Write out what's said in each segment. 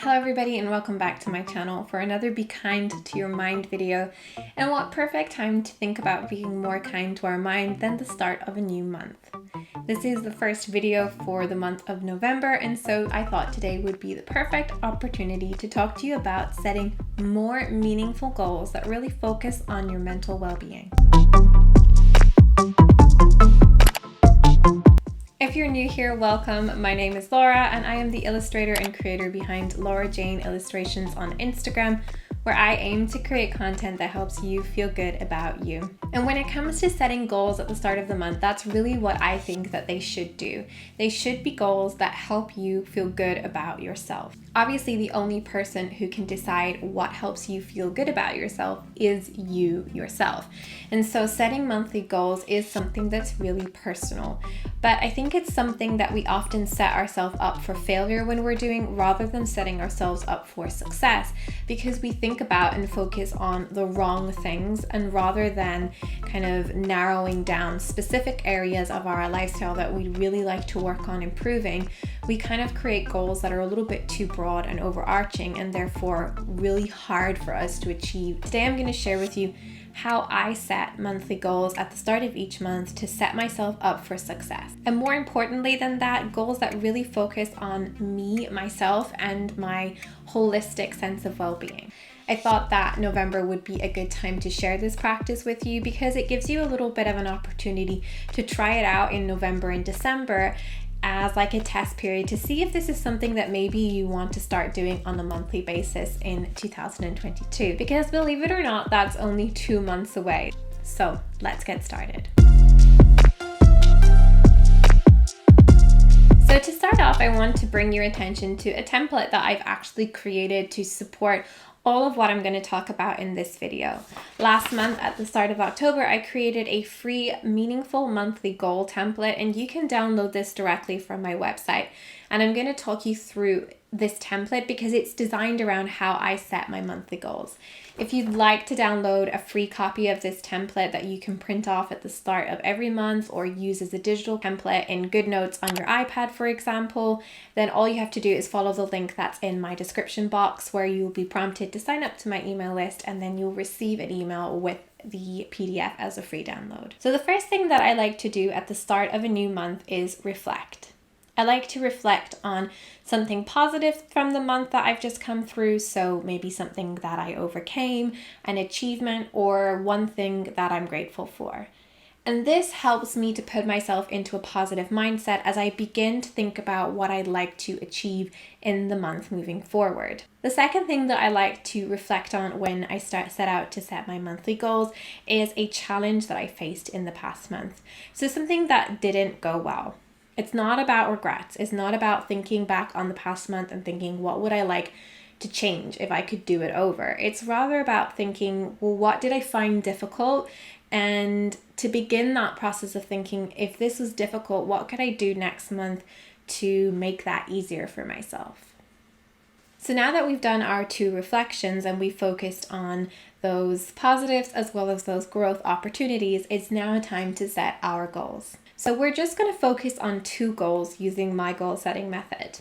Hello everybody and welcome back to my channel for another Be Kind to Your Mind video. And what perfect time to think about being more kind to our mind than the start of a new month. This is the first video for the month of November, and so I thought today would be the perfect opportunity to talk to you about setting more meaningful goals that really focus on your mental well-being. If you're new here, welcome. My name is Laura and I am the illustrator and creator behind Laura Jane Illustrations on Instagram, where I aim to create content that helps you feel good about you. And when it comes to setting goals at the start of the month, that's really what I think that they should do. They should be goals that help you feel good about yourself. Obviously, the only person who can decide what helps you feel good about yourself is you yourself. And so setting monthly goals is something that's really personal. But I think it's something that we often set ourselves up for failure when we're doing, rather than setting ourselves up for success, because we think about and focus on the wrong things, and rather than kind of narrowing down specific areas of our lifestyle that we'd really like to work on improving, we kind of create goals that are a little bit too broad and overarching and therefore really hard for us to achieve. Today I'm going to share with you how I set monthly goals at the start of each month to set myself up for success. And more importantly than that, goals that really focus on me, myself, and my holistic sense of well-being. I thought that November would be a good time to share this practice with you because it gives you a little bit of an opportunity to try it out in November and December as like a test period to see if this is something that maybe you want to start doing on a monthly basis in 2022. Because believe it or not, that's only 2 months away. So let's get started. So to start off, I want to bring your attention to a template that I've actually created to support all of what I'm going to talk about in this video. Last month at the start of October, I created a free meaningful monthly goal template, and you can download this directly from my website. And I'm going to talk you through this template because it's designed around how I set my monthly goals. If you'd like to download a free copy of this template that you can print off at the start of every month or use as a digital template in GoodNotes on your iPad, for example, then all you have to do is follow the link that's in my description box, where you'll be prompted to sign up to my email list, and then you'll receive an email with the PDF as a free download. So the first thing that I like to do at the start of a new month is reflect. I like to reflect on something positive from the month that I've just come through. So maybe something that I overcame, an achievement, or one thing that I'm grateful for. And this helps me to put myself into a positive mindset as I begin to think about what I'd like to achieve in the month moving forward. The second thing that I like to reflect on when I set out to set my monthly goals is a challenge that I faced in the past month. So something that didn't go well. It's not about regrets. It's not about thinking back on the past month and thinking, what would I like to change if I could do it over? It's rather about thinking, well, what did I find difficult? And to begin that process of thinking, if this was difficult, what could I do next month to make that easier for myself? So now that we've done our 2 reflections and we focused on those positives as well as those growth opportunities, it's now time to set our goals. So we're just going to focus on 2 goals using my goal setting method.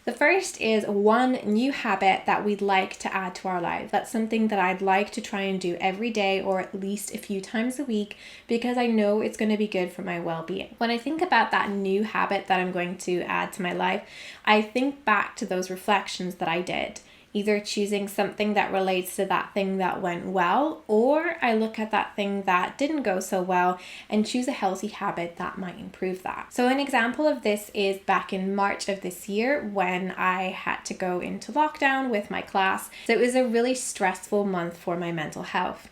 The first is one new habit that we'd like to add to our lives. That's something that I'd like to try and do every day or at least a few times a week because I know it's going to be good for my well-being. When I think about that new habit that I'm going to add to my life, I think back to those reflections that I did. Either choosing something that relates to that thing that went well, or I look at that thing that didn't go so well and choose a healthy habit that might improve that. So an example of this is back in March of this year when I had to go into lockdown with my class. So it was a really stressful month for my mental health.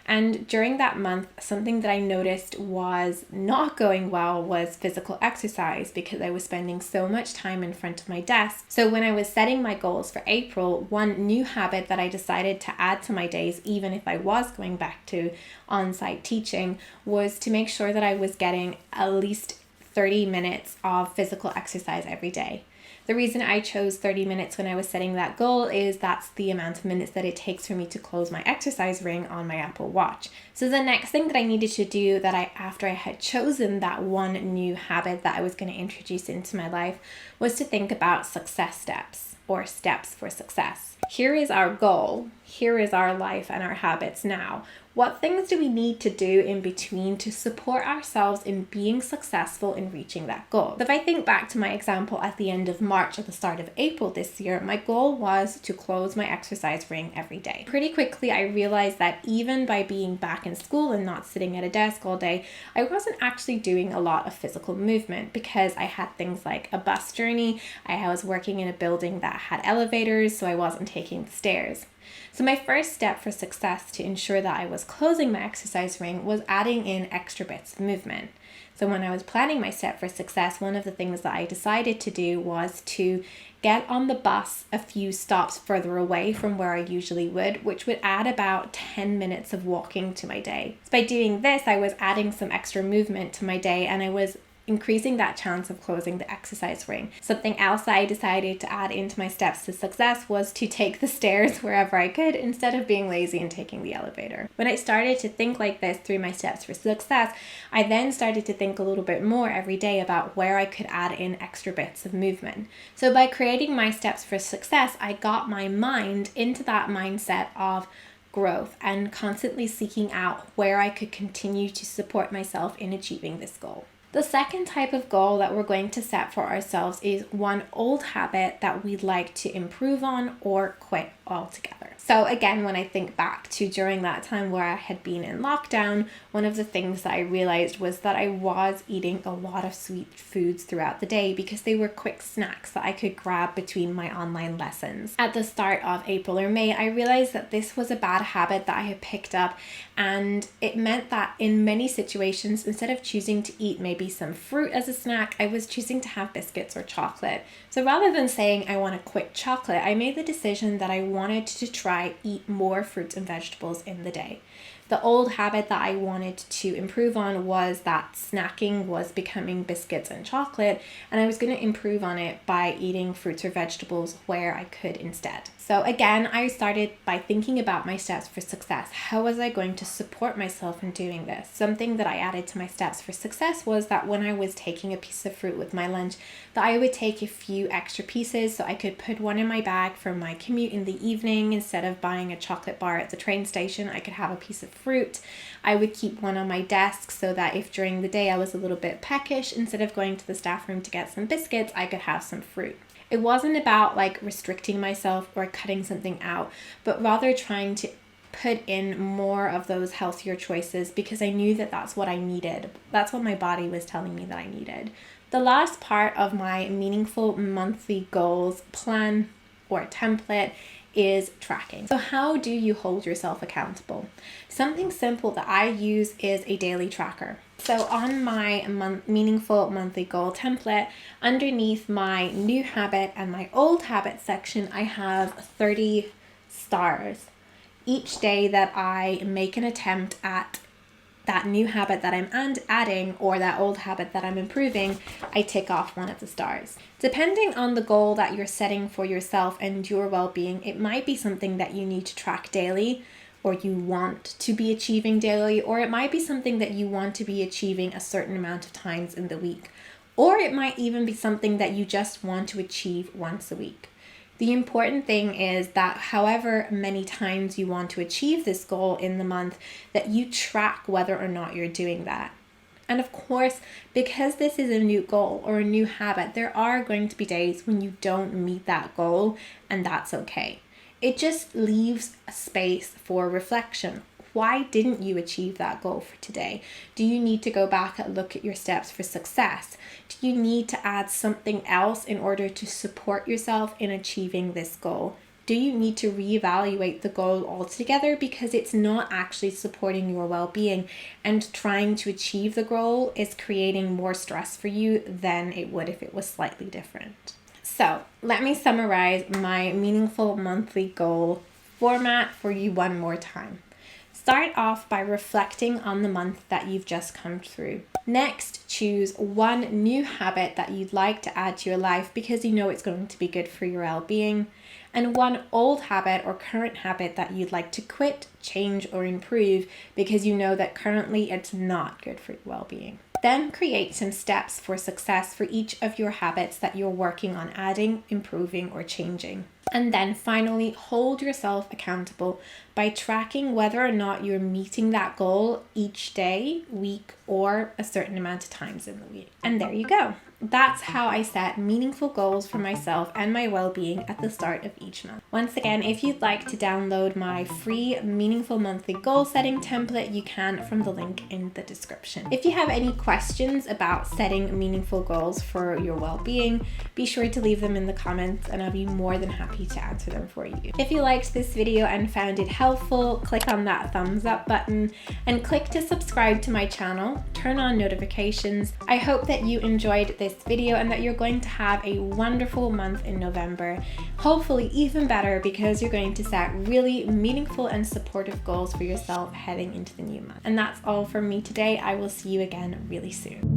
And during that month, something that I noticed was not going well was physical exercise because I was spending so much time in front of my desk. So when I was setting my goals for April, one new habit that I decided to add to my days, even if I was going back to on-site teaching, was to make sure that I was getting at least 30 minutes of physical exercise every day. The reason I chose 30 minutes when I was setting that goal is that's the amount of minutes that it takes for me to close my exercise ring on my Apple Watch. So the next thing that I needed to do after I had chosen that one new habit that I was going to introduce into my life was to think about success steps. or steps for success. Here is our goal. Here is our life and our habits now. What things do we need to do in between to support ourselves in being successful in reaching that goal? If I think back to my example at the end of March, at the start of April this year, my goal was to close my exercise ring every day. Pretty quickly, I realized that even by being back in school and not sitting at a desk all day, I wasn't actually doing a lot of physical movement because I had things like a bus journey. I was working in a building that had elevators, so I wasn't taking the stairs. So my first step for success to ensure that I was closing my exercise ring was adding in extra bits of movement. So when I was planning my step for success, one of the things that I decided to do was to get on the bus a few stops further away from where I usually would, which would add about 10 minutes of walking to my day. So by doing this, I was adding some extra movement to my day, and I was increasing that chance of closing the exercise ring. Something else that I decided to add into my steps to success was to take the stairs wherever I could instead of being lazy and taking the elevator. When I started to think like this through my steps for success, I then started to think a little bit more every day about where I could add in extra bits of movement. So by creating my steps for success, I got my mind into that mindset of growth and constantly seeking out where I could continue to support myself in achieving this goal. The second type of goal that we're going to set for ourselves is one old habit that we'd like to improve on or quit altogether. So again, when I think back to during that time where I had been in lockdown, one of the things that I realized was that I was eating a lot of sweet foods throughout the day because they were quick snacks that I could grab between my online lessons. At the start of April or May, I realized that this was a bad habit that I had picked up, and it meant that in many situations, instead of choosing to eat maybe some fruit as a snack, I was choosing to have biscuits or chocolate. So rather than saying I want to quit chocolate, I made the decision that I wanted to try eat more fruits and vegetables in the day. The old habit that I wanted to improve on was that snacking was becoming biscuits and chocolate, and I was going to improve on it by eating fruits or vegetables where I could instead. So again, I started by thinking about my steps for success. How was I going to support myself in doing this? Something that I added to my steps for success was that when I was taking a piece of fruit with my lunch, that I would take a few extra pieces so I could put one in my bag for my commute in the evening. Instead of buying a chocolate bar at the train station, I could have a piece of fruit. I would keep one on my desk so that if during the day I was a little bit peckish, instead of going to the staff room to get some biscuits, I could have some fruit. It wasn't about like restricting myself or cutting something out, but rather trying to put in more of those healthier choices because I knew that that's what I needed. That's what my body was telling me that I needed. The last part of my meaningful monthly goals plan or template is tracking. So how do you hold yourself accountable? Something simple that I use is a daily tracker. So on my meaningful monthly goal template, underneath my new habit and my old habit section, I have 30 stars. Each day that I make an attempt at that new habit that I'm adding or that old habit that I'm improving, I tick off one of the stars. Depending on the goal that you're setting for yourself and your well-being, it might be something that you need to track daily or you want to be achieving daily, or it might be something that you want to be achieving a certain amount of times in the week, or it might even be something that you just want to achieve once a week. The important thing is that however many times you want to achieve this goal in the month, that you track whether or not you're doing that. And of course, because this is a new goal or a new habit, there are going to be days when you don't meet that goal, and that's okay. It just leaves a space for reflection. Why didn't you achieve that goal for today? Do you need to go back and look at your steps for success? Do you need to add something else in order to support yourself in achieving this goal? Do you need to reevaluate the goal altogether because it's not actually supporting your well-being, and trying to achieve the goal is creating more stress for you than it would if it was slightly different? So let me summarize my meaningful monthly goal format for you one more time. Start off by reflecting on the month that you've just come through. Next, choose one new habit that you'd like to add to your life because you know it's going to be good for your well-being, and one old habit or current habit that you'd like to quit, change, or improve because you know that currently it's not good for your well-being. Then create some steps for success for each of your habits that you're working on adding, improving, or changing. And then finally, hold yourself accountable by tracking whether or not you're meeting that goal each day, week, or a certain amount of times in the week. And there you go. That's how I set meaningful goals for myself and my well-being at the start of each month. Once again, if you'd like to download my free meaningful monthly goal setting template, you can from the link in the description. If you have any questions about setting meaningful goals for your well-being, be sure to leave them in the comments and I'll be more than happy to answer them for you. If you liked this video and found it helpful, click on that thumbs up button and click to subscribe to my channel. Turn on notifications. I hope that you enjoyed this video and that you're going to have a wonderful month in November. Hopefully even better, because you're going to set really meaningful and supportive goals for yourself heading into the new month. And that's all from me today. I will see you again really soon.